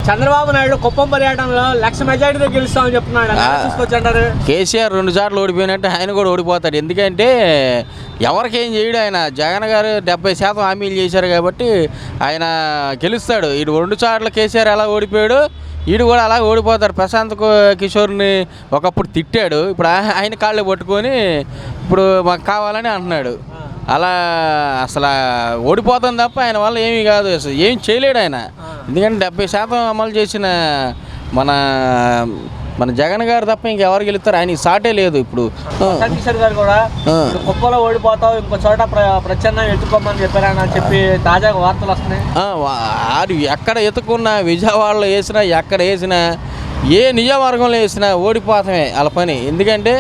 చంద్రబాబు నాయుడు కుప్పం పర్యటనలో 1,00,000 మెజార్టీతో గెలుస్తామని చెప్తున్నాడు. తీసుకొచ్చారు. కేసీఆర్ 2 సార్లు ఓడిపోయినట్టు ఆయన కూడా ఓడిపోతాడు. ఎందుకంటే ఎవరికేం చేయడు ఆయన. జగన్ గారు 70% హామీలు చేశారు కాబట్టి ఆయన గెలుస్తాడు. ఇటు 2 సార్లు కేసీఆర్ ఎలా ఓడిపోయాడు, వీడు కూడా అలా ఓడిపోతారు. ప్రశాంత్ కిషోర్ని ఒకప్పుడు తిట్టాడు, ఇప్పుడు ఆయన కాళ్ళు పట్టుకొని ఇప్పుడు మాకు కావాలని అంటున్నాడు. అలా అసలు ఓడిపోతుంది తప్ప ఆయన వల్ల ఏమీ కాదు, అసలు ఏం చేయలేడు ఆయన. ఎందుకంటే 70% అమలు చేసిన మన జగన్ గారు తప్ప ఇంకెవరు గెలుస్తారు, ఆయనకి సాటే లేదు. ఇప్పుడు కిషోర్ గారు కూడా కుప్పలో ఓడిపోతావు, ఇంకో చోట ప్రత్యామ్నాయం ఎత్తుకోమని చెప్పారని చెప్పి తాజాగా వార్తలు వస్తున్నాయి. ఆడు ఎక్కడ ఎత్తుకున్నా, విజయవాడలో వేసినా, ఎక్కడ వేసినా, ఏ నియోజకవర్గంలో వేసినా ఓడిపోతామే వాళ్ళ పని. ఎందుకంటే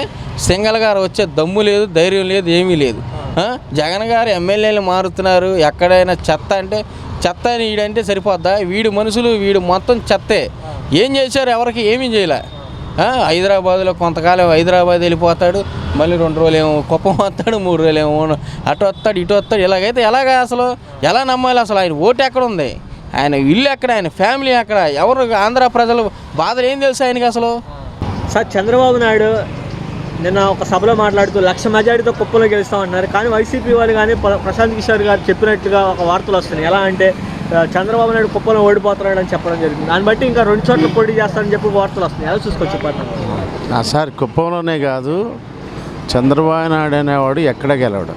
సింగల్ గారు వచ్చే దమ్ము లేదు, ధైర్యం లేదు, ఏమీ లేదు. జగన్ గారు ఎమ్మెల్యేలు మారుతున్నారు. ఎక్కడైనా చెత్త అంటే చెత్త అని వీడంటే సరిపోద్దా? వీడు మనుషులు, వీడు మొత్తం చెత్తే. ఏం చేశారు? ఎవరికి ఏమీ చేయలే. హైదరాబాద్లో కొంతకాలం హైదరాబాద్ వెళ్ళిపోతాడు, మళ్ళీ 2 రోజులు ఏమో కుప్పం వస్తాడు, 3 రోజులు ఏమో అటు వస్తాడు, ఇటు వస్తాడు. ఇలాగైతే ఎలాగా? అసలు ఎలా నమ్మాలి? అసలు ఆయన ఓటు ఎక్కడ ఉంది, ఆయన ఇల్లు ఎక్కడ, ఆయన ఫ్యామిలీ ఎక్కడ, ఎవరు ఆంధ్ర ప్రజలు బాధలు ఏం తెలుసు ఆయనకి అసలు? సార్, చంద్రబాబు నాయుడు నిన్న ఒక సభలో మాట్లాడుతూ 1,00,000 మెజార్టీతో కుప్పలో గెలుస్తామన్నారు. కానీ వైసీపీ వాళ్ళు కానీ ప్రశాంత్ కిషోర్ గారు చెప్పినట్టుగా ఒక వార్తలు వస్తున్నాయి. ఎలా అంటే చంద్రబాబు నాయుడు కుప్పలో ఓడిపోతున్నాడు అని చెప్పడం జరిగింది. దాన్ని బట్టి ఇంకా 2 చోట్ల పోటీ చేస్తారని చెప్పి వార్తలు వస్తున్నాయి. ఎలా చూసుకోవచ్చు చెప్పండి సార్? కుప్పంలోనే కాదు, చంద్రబాబు నాయుడు అనేవాడు ఎక్కడ గెలవడు,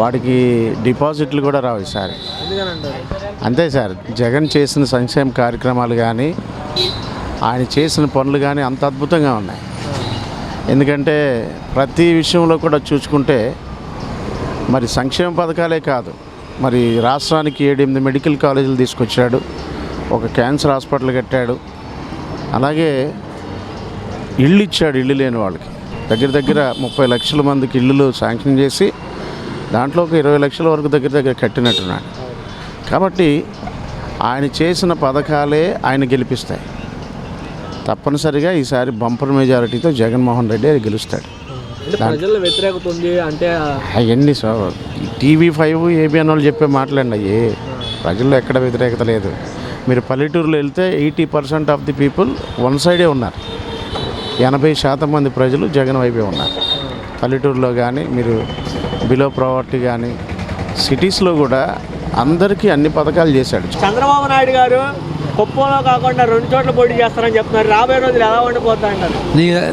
వాడికి డిపాజిట్లు కూడా రావు ఈసారి. అంతే సార్. జగన్ చేసిన సంక్షేమ కార్యక్రమాలు కానీ, ఆయన చేసిన పనులు కానీ అంత అద్భుతంగా ఉన్నాయి. ఎందుకంటే ప్రతి విషయంలో కూడా చూసుకుంటే మరి సంక్షేమ పథకాలే కాదు, మరి రాష్ట్రానికి 7-8 మెడికల్ కాలేజీలు తీసుకొచ్చాడు, ఒక క్యాన్సర్ హాస్పిటల్ కట్టాడు, అలాగే ఇళ్ళు ఇచ్చాడు. ఇళ్ళు లేని వాళ్ళకి దగ్గర 30 లక్షల మందికి ఇళ్ళు శాంక్షన్ చేసి దాంట్లో ఒక 20 లక్షల వరకు దగ్గర కట్టినట్టున్నాడు. కాబట్టి ఆయన చేసిన పథకాలే ఆయన గెలిపిస్తాయి. తప్పనిసరిగా ఈసారి బంపర్ మెజారిటీతో జగన్మోహన్ రెడ్డి గెలుస్తాడు. వ్యతిరేకత ఉంది అంటే అవన్నీ TV5 ABN వాళ్ళు చెప్పే మాట్లాడండి. అయ్యే ప్రజల్లో ఎక్కడ వ్యతిరేకత లేదు. మీరు పల్లెటూరులో వెళ్తే 80% ఆఫ్ ది పీపుల్ వన్ సైడే ఉన్నారు. 80% మంది ప్రజలు జగన్ వైపే ఉన్నారు. పల్లెటూరులో కానీ, మీరు బిలో ప్రావర్టీ కానీ, సిటీస్లో కూడా అందరికీ అన్ని పథకాలు చేశాడు. చంద్రబాబు నాయుడు గారు కుప్పంలో కాకుండా 2 చోట్ల పోటీ చేస్తారని చెప్తున్నారు. రాబోయే రోజులు ఎలా ఉండిపోతా అంటారు?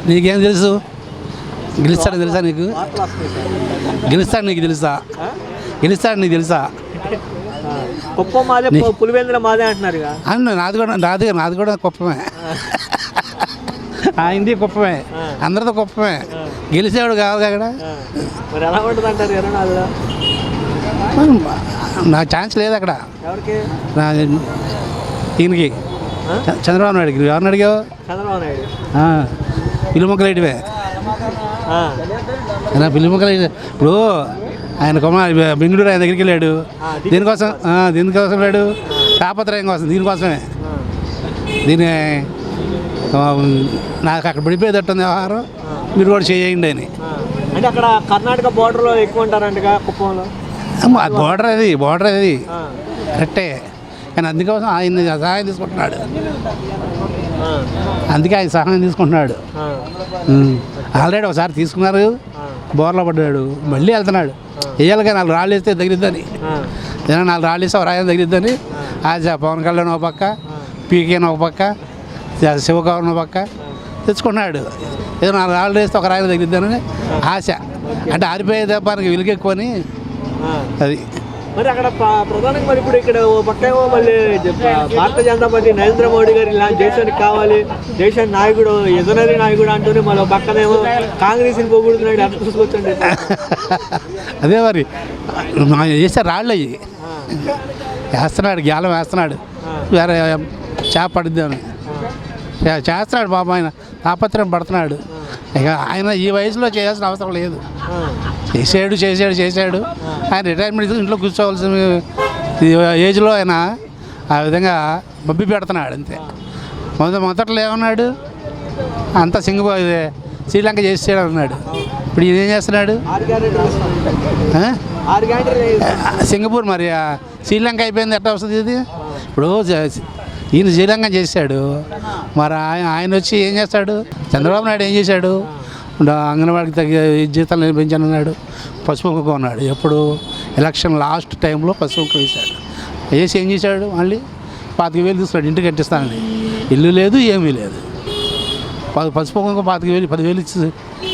నీకేం తెలుసు? గెలుస్తాడని తెలుసా నీకు? గెలుస్తాడు నీకు తెలుసా? గెలుస్తాడు నీకు తెలుసా? కుప్పం మాదే, పులివెందుల మాదే అంటున్నారు. నాది కూడా కుప్పమే. ఆయనది కుప్పమే, అందరితో కుప్పమే. గెలిచేవాడు కావాలి అక్కడ. మరి ఎలా ఉంటుంది అంటారు? నాకు ఛాన్స్ లేదు అక్కడ. ఎవరికి? ఈయనకి, చంద్రబాబు నాయుడుకి. ఎవరిని అడిగావు? చంద్రబాబు నాయుడు పిల్లి మొక్కలు వేయటమే. పిల్లి మొక్కలు ఇప్పుడు ఆయన బెంగళూరు ఆయన దగ్గరికి వెళ్ళాడు. దీనికోసం వెళ్ళాడు, తాపత్రయం కోసం, దీనికోసమే. నాకు అక్కడ పడిపోయేటట్టుంది వ్యవహారం, మీరు కూడా చేయండి అని. అంటే అక్కడ కర్ణాటక బోర్డర్లో ఎక్కువ ఉంటారంటగా కుప్పంలో. బోర్డర్ అది కరెక్టే, కానీ అందుకోసం ఆయన సహాయం తీసుకుంటున్నాడు. అందుకే ఆయన సహాయం తీసుకుంటున్నాడు. ఆల్రెడీ ఒకసారి తీసుకున్నారు, బోర్లో పడ్డాడు, మళ్ళీ వెళ్తున్నాడు. వేయాలిగా 4 రాళ్ళు వేస్తే తగిలిద్దని, 4 రాళ్ళు వేస్తే ఒక రాయని తగిలిద్దని ఆశ. పవన్ కళ్యాణ్ ఒక పక్క, పీకేన్ ఒక పక్క, శివకవన్ ఒక పక్క తెచ్చుకున్నాడు. ఏదో 4 రాళ్ళు వేస్తే ఒక రాయని తగిలిద్దని ఆశ. అంటే ఆరిపోయే దెబ్బకి విలుకెక్కువని అది. మరి అక్కడ ప్రధానంగా మరి ఇప్పుడు ఇక్కడ పక్క ఏమో మళ్ళీ భారతీయ జనతా పార్టీ నరేంద్ర మోడీ గారు ఇలా దేశానికి కావాలి, దేశానికి నాయకుడు, ఎదునది నాయకుడు అంటూనే మళ్ళీ పక్కనేమో కాంగ్రెస్ని పోగొడుతున్నాడు. అట్లా చూసుకోవచ్చండి. అదే మరి వేస్తే రాళ్ళు అయ్యి వేస్తున్నాడు, గ్యాలం వేస్తున్నాడు, వేరే చేప పడుద్ది అని చేస్తున్నాడు. బాబు ఆయన తాపత్రయం పడుతున్నాడు. ఇక ఆయన ఈ వయసులో చేయాల్సిన అవసరం లేదు. చేసాడు. ఆయన రిటైర్మెంట్ ఇంట్లో కూర్చోవలసిన ఏజ్లో ఆయన ఆ విధంగా మబ్బి పెడుతున్నాడు అంతే. మొదట్లో ఏమన్నాడు? అంతా శ్రీలంక చేసాడు అన్నాడు. ఇప్పుడు ఇదేం చేస్తున్నాడు? సింగపూర్. మరి శ్రీలంక అయిపోయింది, ఎట్లా వస్తుంది ఇది? ఇప్పుడు ఈయన శ్రీలంక చేశాడు, మరి ఆయన వచ్చి ఏం చేస్తాడు? చంద్రబాబు నాయుడు ఏం చేశాడు? అంగన్వాడికి తగ్గ జీతాలు నేను పెంచానన్నాడు, పసుపు కుంకుమ అన్నాడు. ఎప్పుడు ఎలక్షన్ లాస్ట్ టైంలో పసుపు కుంకుమ వేశాడు. వేసి ఏం చేశాడు? మళ్ళీ 25,000 తీసుకున్నాడు, ఇంటికి కట్టిస్తానండి. ఇల్లు లేదు, ఏమీ లేదు. పసుపు కుంకుమ 25,000 10,000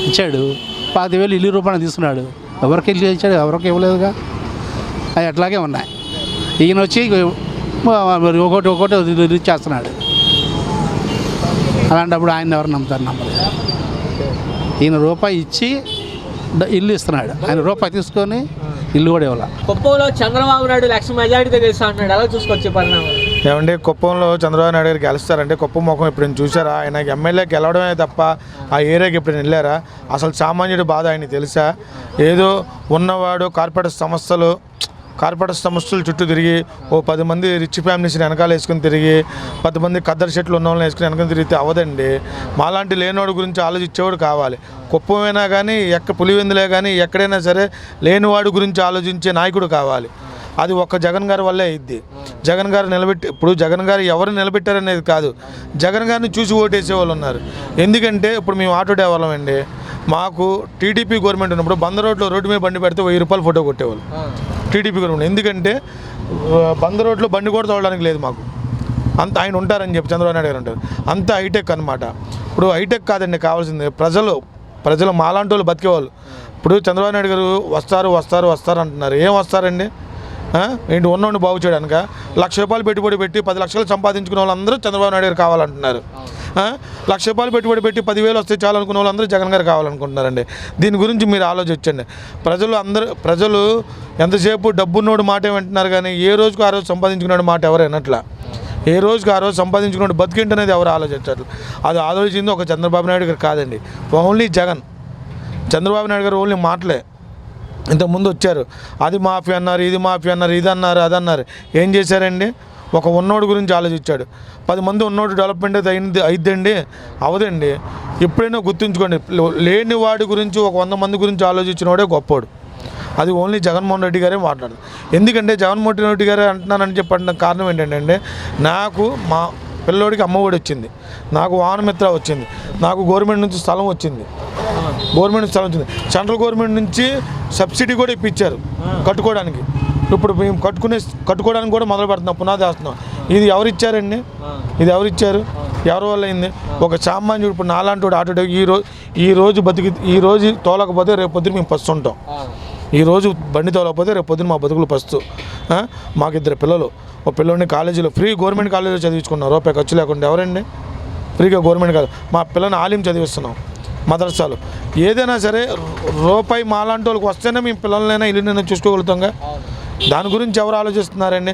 ఇచ్చాడు. 25,000 ఇల్లు రూపాయలు తీసుకున్నాడు. ఎవరికి ఇల్లు ఇచ్చాడు? ఎవరికి ఇవ్వలేదుగా. అవి అట్లాగే ఉన్నాయి. ఈయన వచ్చి ఒకటి రిలీజ్ చేస్తున్నాడు. అలాంటప్పుడు ఆయన ఎవరు నమ్ముతారు? నమ్మలేదు. ఈయన రూపాయి ఇచ్చి ఇల్లు ఇస్తున్నాడు, ఆయన రూపాయి తీసుకొని ఇల్లు కూడా ఇవ్వాలి. కుప్పంలో చంద్రబాబు నాయుడు 1,00,000 మెజారిటీతో గెలుస్తా అంటున్నాడు. ఎలా చూసుకొచ్చే పరిణామం? ఏమంటే కుప్పంలో చంద్రబాబు నాయుడు గారు గెలుస్తారంటే కుప్పం ముఖం ఎప్పుడైనా చూసారా? ఆయన ఎమ్మెల్యే గెలవడమే తప్ప ఆ ఏరియాకి ఎప్పుడైనా వెళ్ళారా? అసలు సామాన్యుడి బాధ ఆయన తెలుసా? ఏదో ఉన్నవాడు కార్పొరేట్ సమస్యలు చుట్టూ తిరిగి 10 మంది రిచ్ ఫ్యామిలీస్ని వెనకాల వేసుకుని తిరిగి 10 మంది కద్దరు చెట్లు ఉన్న వాళ్ళని వేసుకుని వెనకాల తిరిగితే అవదండి. మాలాంటి లేనివాడి గురించి ఆలోచించేవాడు కావాలి. కుప్పమైనా కానీ పులివెందులే కానీ ఎక్కడైనా సరే లేనివాడి గురించి ఆలోచించే నాయకుడు కావాలి. అది ఒక్క జగన్ గారి వల్లే అయింది. జగన్ గారు ఇప్పుడు జగన్ గారు ఎవరు నిలబెట్టారనేది కాదు, జగన్ గారిని చూసి ఓటేసే వాళ్ళు ఉన్నారు. ఎందుకంటే ఇప్పుడు మేము ఆటో డ్రైవర్లం అండి. మాకు టీడీపీ గవర్నమెంట్ ఉన్నప్పుడు రోడ్డు మీద బండి పెడితే 1000 రూపాయలు ఫోటో కొట్టేవాళ్ళు టీడీపీ గవర్నమెంట్. ఎందుకంటే రోడ్లో బండి కూడా తోలడానికి లేదు మాకు. అంత ఆయన ఉంటారని చెప్పి చంద్రబాబు నాయుడు గారు ఉంటారు. అంత హైటెక్ అనమాట. ఇప్పుడు హైటెక్ కాదండి కావాల్సింది, ప్రజలు మాలాంటి వాళ్ళు బతికేవాళ్ళు. ఇప్పుడు చంద్రబాబు నాయుడు గారు వస్తారు అంటున్నారు. ఏం వస్తారండి? ఏంటి ఉన్నోడిని బాగు చేయడానిక? 1,00,000 రూపాయలు పెట్టుబడి పెట్టి 10 లక్షలు సంపాదించుకునే వాళ్ళందరూ చంద్రబాబు నాయుడు గారు కావాలంటున్నారు. 1,00,000 రూపాయలు పెట్టుబడి పెట్టి 10,000 వస్తే చాలు అనుకునే వాళ్ళందరూ జగన్ గారు కావాలనుకుంటున్నారండి. దీని గురించి మీరు ఆలోచించండి. ప్రజలు ఎంతసేపు డబ్బున్నోడు మాట వింటున్నారు కానీ ఏ రోజుకు ఆ రోజు సంపాదించుకున్నాడు మాట ఎవరు వినట్లా. ఏ రోజుకు ఆ రోజు సంపాదించుకున్నాడు బతికింటి అనేది ఎవరు ఆలోచించట్లేదు. అది ఆలోచించింది ఒక చంద్రబాబు నాయుడు గారు కాదండి, ఓన్లీ జగన్. చంద్రబాబు నాయుడు గారు ఓన్లీ మాటలే. ఇంతకుముందు వచ్చారు, అది మాఫీ అన్నారు, ఇది మాఫీ అన్నారు, ఇది అన్నారు, అది అన్నారు. ఏం చేశారండి? ఒక ఉన్నోడు గురించి ఆలోచించాడు. 10 మంది ఉన్నోడు డెవలప్మెంట్ అయిద్దండి? అవదండి. ఎప్పుడైనా గుర్తుంచుకోండి, లేని వాడి గురించి ఒక 100 మంది గురించి ఆలోచించిన వాడే గొప్పోడు. అది ఓన్లీ జగన్మోహన్ రెడ్డి గారే మాట్లాడదు. ఎందుకంటే జగన్మోహన్ రెడ్డి గారే అంటున్నానని చెప్పడానికి కారణం ఏంటంటే, నాకు మా పిల్లోడికి అమ్మఒడి వచ్చింది, నాకు వాహనమిత్ర వచ్చింది, నాకు గవర్నమెంట్ నుంచి స్థలం వచ్చింది, సెంట్రల్ గవర్నమెంట్ నుంచి సబ్సిడీ కూడా ఇప్పించారు కట్టుకోవడానికి. ఇప్పుడు మేము కట్టుకోవడానికి కూడా మొదలు పెడుతున్నాం, పునాది వేస్తున్నాం. ఇది ఎవరు ఇచ్చారండి? ఎవరి వల్ల అయింది? ఒక సామాన్యుడు ఇప్పుడు నాలాంటి ఆటో ఈ రోజు తోలకపోతే రేపు పొద్దున మేము పస్తుంటాం. ఈరోజు బండి తోలకపోతే రేపు పొద్దున మా బతుకులు పస్తు. మాకు 2 పిల్లలు, ఒక పిల్లోడిని కాలేజీలో గవర్నమెంట్ కాలేజీలో చదివించుకున్నాం, రూపాయి ఖర్చు లేకుండా. ఎవరండి? ఫ్రీగా గవర్నమెంట్ కాదు. మా పిల్లని ఆలిం చదివిస్తున్నాం మదర్సాలు. ఏదైనా సరే రూపాయి మాలాంటి వాళ్ళకి వస్తేనే మేము పిల్లలనైనా ఇల్లునైనా చూసుకోగలుగుతాంగా. దాని గురించి ఎవరు ఆలోచిస్తున్నారండి?